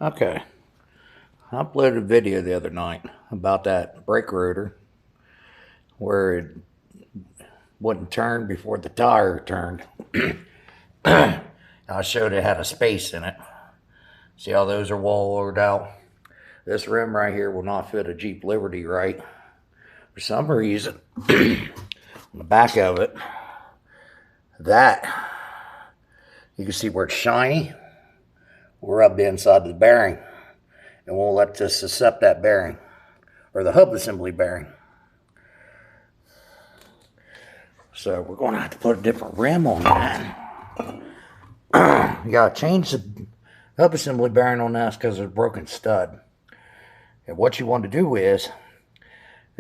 Okay, I uploaded a video the other night about that brake rotor where it wouldn't turn before the tire turned. I showed it had a space in it. See how those are walled out? This rim right here will not fit a Jeep Liberty right. For some reason, on the back of it, that, you can see where it's shiny, will rub the inside of the bearing. And won't let this accept that bearing, or the hub assembly bearing. So we're going to have to put a different rim on that. You got to change the hub assembly bearing on this because there's a broken stud. And what you want to do is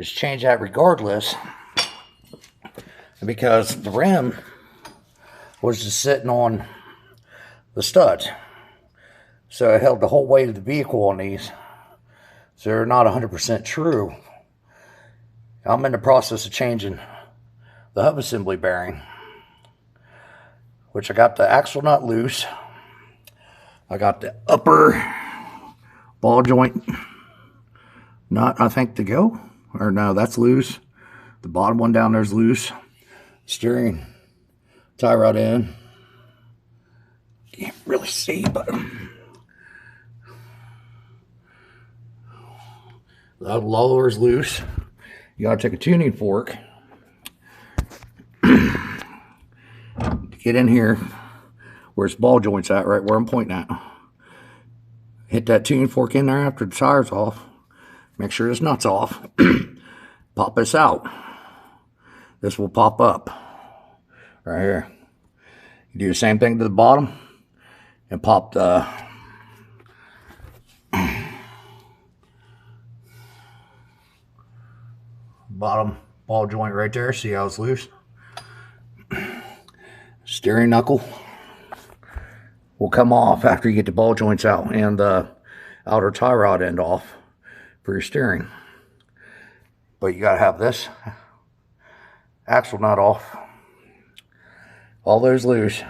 change that regardless, because the rim was just sitting on the studs. So it held the whole weight of the vehicle on these. So they're not 100% true. I'm in the process of changing the hub assembly bearing, which I got the axle nut loose. I got the upper ball joint nut, I think, to go. Or no, that's loose. The bottom one down there is loose. Steering tie rod in. Can't really see, but the lower is loose. You gotta take a tuning fork to get in here where its ball joint's at, right where I'm pointing at. Hit that tuning fork in there after the tire's off. Make sure this nut's off. Pop this out. This will pop up right here. You do the same thing to the bottom and pop the bottom ball joint right there. See how it's loose? Steering knuckle will come off after you get the ball joints out and the outer tie rod end off for your steering. But you gotta have this axle nut off. All those loose.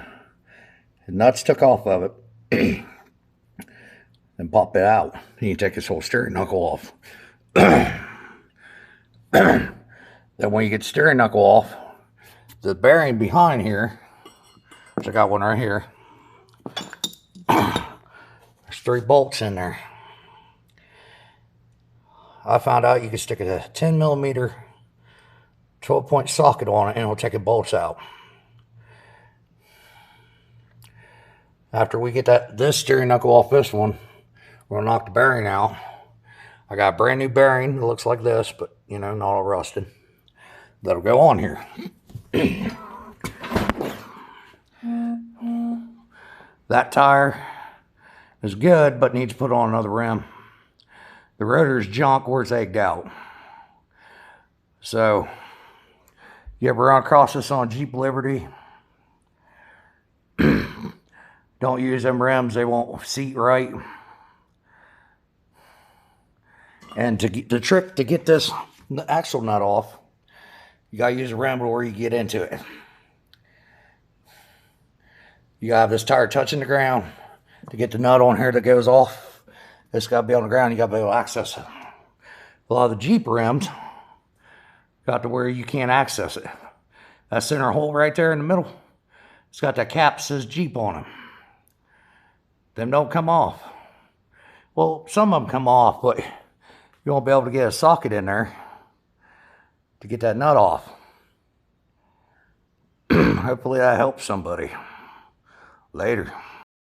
The nuts took off of it. And pop it out. And you take this whole steering knuckle off. Then when you get the steering knuckle off, the bearing behind here, which I got one right here, there's 3 bolts in there. I found out you can stick a 10 millimeter 12-point socket on it and it'll take the bolts out. After we get this steering knuckle off this one, we're gonna knock the bearing out. I got a brand new bearing that looks like this, but you know, not all rusted. That'll go on here. That tire is good, but needs to put on another rim. The rotor's junk where it's egged out. So, you ever run across this on Jeep Liberty? Don't use them rims, they won't seat right. And to get the trick to get this axle nut off, you gotta use a rim where you get into it. You gotta have this tire touching the ground to get the nut on here that goes off. It's gotta be on the ground, you gotta be able to access it. A lot of the Jeep rims got to where you can't access it. That center hole right there in the middle, it's got that cap that says Jeep on them. Them don't come off. Well, some of them come off, but you won't be able to get a socket in there to get that nut off. Hopefully that helps somebody. Later.